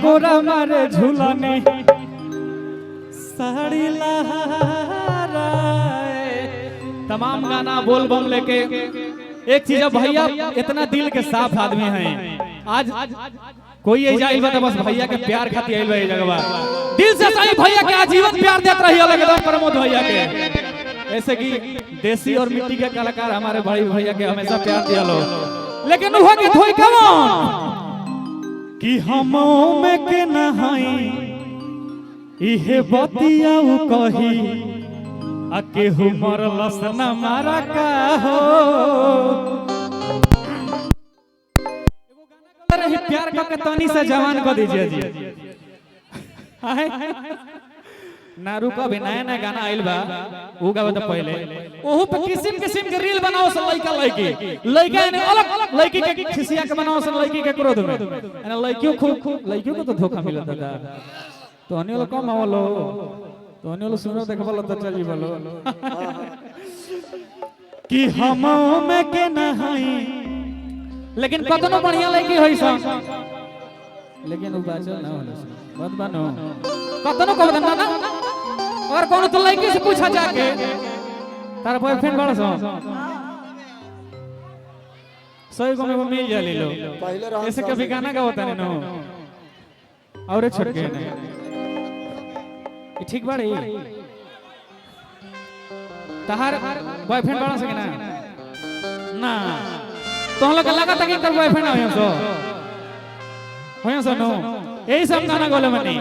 झकोरा मारे झूलनी साड़ी लहराए। तमाम गाना बोल बम लेके एक चीज भैया इतना दिल के साफ आदमी हैं। आज कोई जाइल बा बस भैया के प्यार खातिर आइल बा ये जगह दिल से सही भैया के आजीवन प्यार देत रहिए एकदम प्रमोद भैया के। ऐसे कि देसी और मिट्टी के कलाकार हमारे बड़े भैया के हमेशा प्यार दिया लो। लेकिन वो के थोई कौन कि हमो में के नहाई इहे बतिया कही आ केहू मरलस न मारा का हो। रही प्यार के तनी से जवान को दीजिए जी ना रुका भी नया नया गाना आइल बा उ गावे तो पहले ओहू पे किस्म किस्म के रील बनाओ से लइका लइका ने अलग अलग लइकी के खिसिया के बनाओ से लइकी के क्रोध में एना लइकियों खूब लइकियों को तो धोखा मिलत था तो अन्य लोग कम आवलो तो अन्य लोग सुनो देखबल तो चल जीवलो कि हम में के नहाई लेकिन कतनो बढ़िया लड़की होई सन लेकिन उ बाचल ना होला मत बनो कतनो कह देना ना और कोनो तो लड़की से पूछा जाके तार बॉयफ्रेंड बड़ा सन सही को में मिल जा ले लो ऐसे कभी गाना का होता नहीं नो और छोड़ के नहीं ठीक बाड़ी तहार बॉयफ्रेंड बड़ा सके ना ना तो हम लोग लगा था कि कर बॉयफ्रेंड होया सो नो यही सब गाना गोले मनी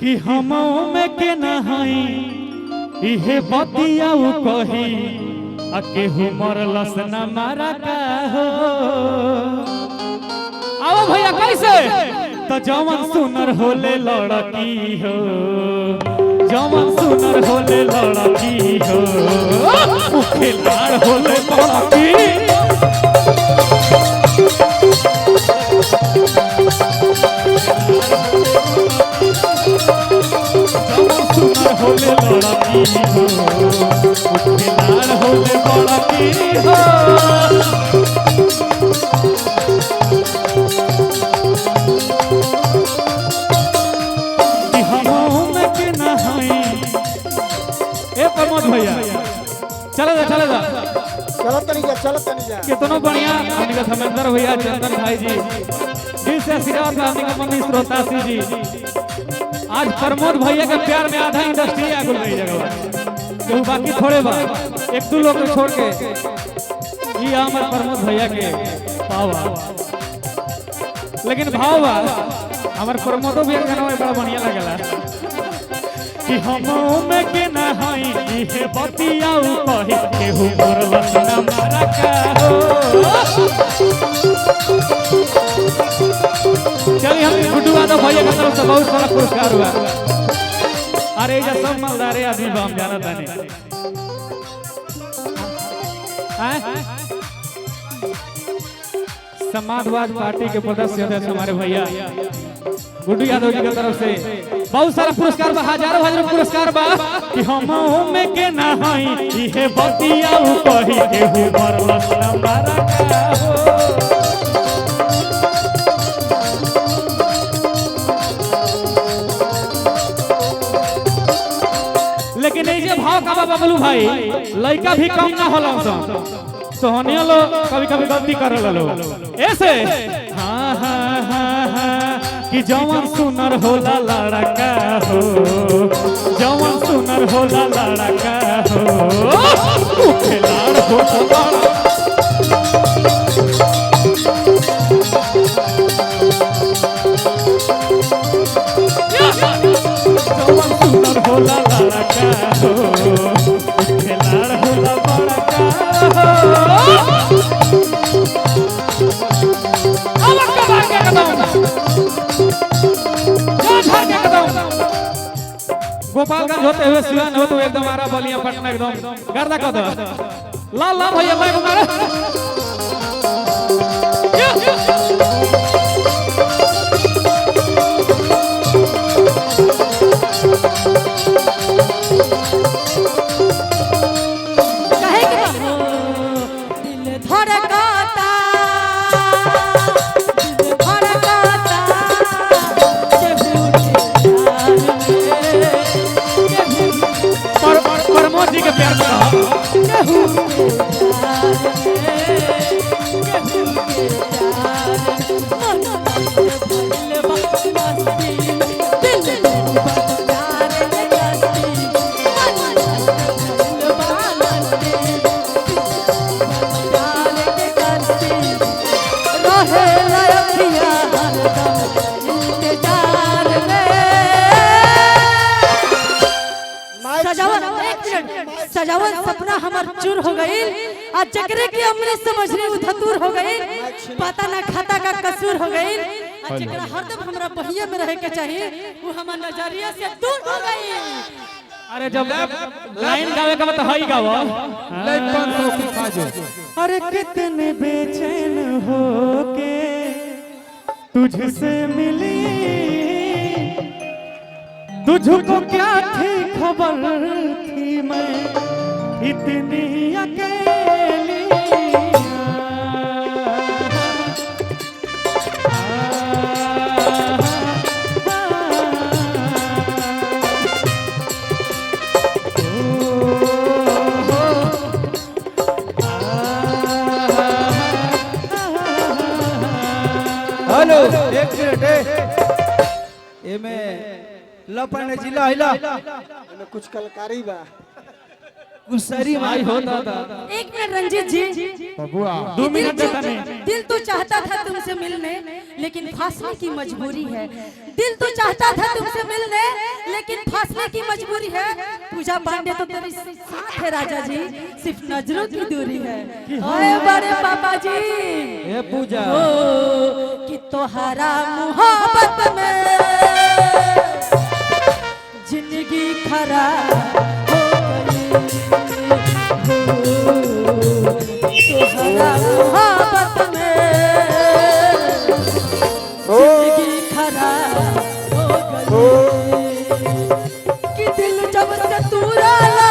कि हम में के नहाई इहे बतिया कही आ केहू मरलस न मारा का हो। आओ भैया कैसे तो जवन सुनर होले लड़की हो जवन सुनर होले लड़की हो खिलाड़ होले लड़की होले लड़की हो खिलाड़ होले लड़की हो। प्रमोद भैया चलो जा कितनो बढ़िया हमने धर्मेंद्र भैया चंदन भाई जी दिल से आशीर्वाद हमने मनी श्रोतासी जी आज प्रमोद भैया के प्यार में आधा इंडस्ट्री आ गई जगह केहू बाकी थोड़े बा एक दो लोग छोड़ के ये हमार प्रमोद भैया के पावा लेकिन भाव बा हमार प्रमोदो भैया गाना बड़ा बढ़िया लगेला कि हम में के नहाई इहे बतिया कही केहू मरलस न मारा का हो। चलिए हम गुड्डू यादव भैया की तरफ से बहुत सारा पुरस्कार हुआ। अरे ये सब मालदारे आदमी हम जाना था नहीं समाजवादी पार्टी के सदस्य हमारे भैया गुड्डू यादव जी की तरफ से बहुत सारा पुरस्कार बा हजारों पुरस्कार बा कि हम में के नहाई इहे बतिया कही केहू मरलस न मारा का हो। लेकिन ये भाव का बबलू भाई लड़का भी कम ना होला सोहनिया लो कभी कभी गलती कर लो ऐसे हाँ हाँ हाँ हाँ कि जवन सुनर होला लड़का हो जवन सुनर होला लड़का हो खिलाड़ हो जवन सुनर होला लड़का हो खिलाड़ होला बड़का हो। गोपालगंज होते हुए सिवान हो तो एकदम आरा बलिया पटना एकदम गर्दा कर दो ला ला भैया भाई मारे सजावल सपना हमार चूर हो गई। आज जकरे की अमृत समझनी उधतूर हो गई। पता ना खाता का कसूर हो गई। आज जकरा हरदम हमरा बहिया में रहे के चाहिए वो हमार नजरिया से दूर हो गई। अरे जब लाइन गावे का मतलब हई गाओ ले 500 की खाजो। अरे कितने बेचैन हो के तुझसे मिली, तुझको क्या थी खबर थी मैं इतनी अकेली। हेलो एक मिनट ए में लपने जिला हिला में कुछ कलकारी बा गुस्सारी माई होता था। एक मिनट रंजीत जी, बबुआ 2 मिनट देता नहीं। दिल तो चाहता था तुमसे मिलने लेकिन फासले की मजबूरी है। दिल तो चाहता था तुमसे मिलने लेकिन फासले की मजबूरी है। पूजा पांडे तो तेरे साथ है राजा जी, सिर्फ नजरों की दूरी है। ओए बड़े पापा जी ए पूजा ओ कि तोहरा मोहब्बत में जिंदगी खराब हो गई। तोहरा मोहब्बत में जिंदगी खराब हो गई। कि दिल जब से तूराला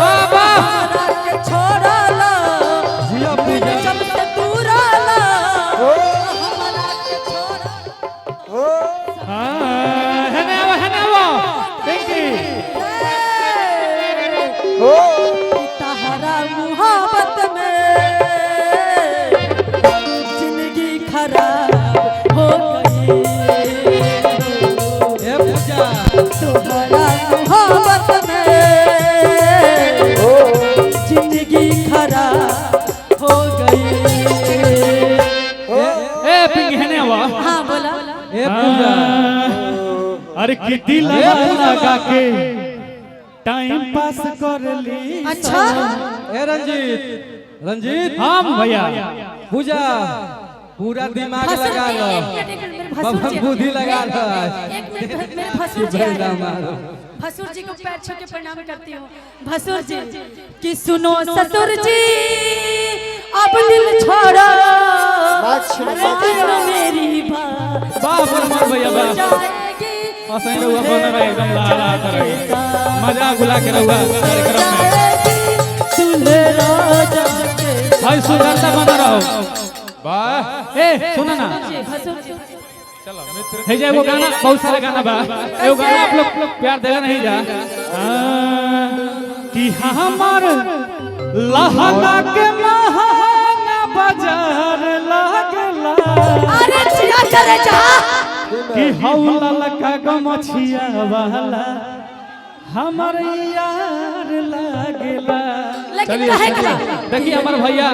हमरा के छोड़ाला। दिल जब से तूराला हमरा के छोड़ाला। है ना पिंकी तहरा मोहब्बत में जिंदगी खराब हो गई। ए पूजा तोहरा मोहब्बत में जिंदगी खराब हो गई। ए पिंकी है ना हाँ बोला। ए पूजा अरे कितनी लगा के टाइम पास कर ली। अच्छा ए रंजीत रंजीत हाँ भैया पूजा पूरा दिमाग भसुर लगा जी, लो एक मिनट, मेरे भसुर बाबा जी। बुद्धि लगा लो। एक मिनट मेरे भसुर जी आ रहे हैं। मारो भसुर जी को पैर छू के प्रणाम करती हूँ। भसुर जी कि सुनो ससुर जी अब दिल छोड़ो मेरी बात बाप रे बाप भैया बाप जाएगी। असै रहुआ बोल रहा एकदम ला ला कर मजा गुला के रहुआ कार्यक्रम में सुने राजा के भाई सुंदरता बना रहो। वाह ए सुना ना भसुर जी चलो मित्र है जे वो गाना बहुत सारे गाना बा एगो गाना आप लोग प्यार देगा नहीं जा कि हमार लहंगा के महंगा बाजार लागला। अरे चिया करे जा कि हौला लका गमछिया वाला हमर यार लागला। लेकिन कहे के बा देखिए हमार भैया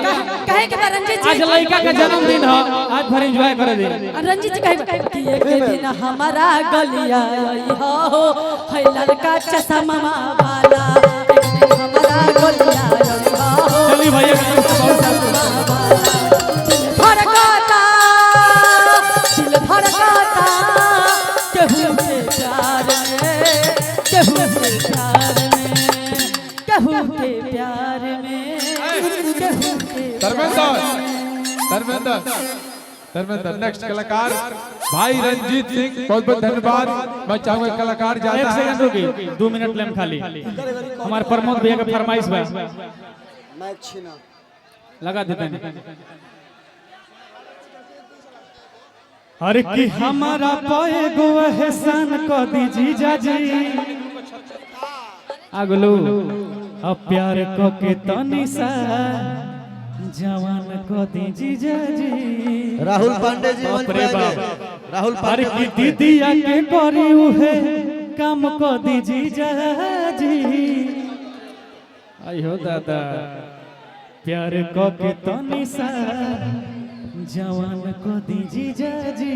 कहे के बा रंजीत आज जी लड़का का जन्मदिन है, आज भर एंजॉय करे दे। रंजीत जी कहे कि एक दिन हमारा गलिया आई हो है लड़का चश्मा वाला। एक दिन हमारा गलिया आई हो चलिए भैया का तरफ से बहुत सारा धड़काता दिल धड़काता केहू के प्यार में केहू के प्यार में केहू के प्यार में केहू के धर्मेंद्र धर्मेंद्र धर्मेंद्र नेक्स्ट कलाकार भाई रंजीत सिंह बहुत बहुत धन्यवाद। मैं चाहूंगा कलाकार एक जाता सेकंड है रुकी 2 मिनट लेम खाली हमारे प्रमोद भैया का फरमाइश बा माइक छीना लगा देते हैं। अरे कि हमारा पाए गो एहसान क दीजी जाजी अगलो अब प्यार को के तनी सा जवान को दीजी जाजी। राहुल पांडे जी मंच बाप पे रे आएंगे। बाप। राहुल अरे पांडे की दीदिया के करी उहे काम को दीजी जाजी। आई हो दादा प्यार को के तनी सा जवान को दीजी जाजी।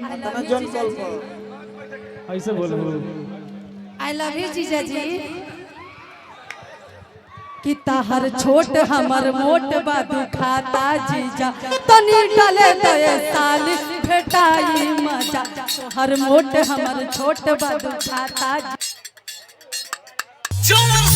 तना जन कॉल पर ऐसे बोलो आई लव यू जीजा जी। कि ताहर छोट हमर मोट बादू खाता जीजा तनी डाले दे साल भेटाई मजा तोहर मोट हमर छोट बादू खाता जोर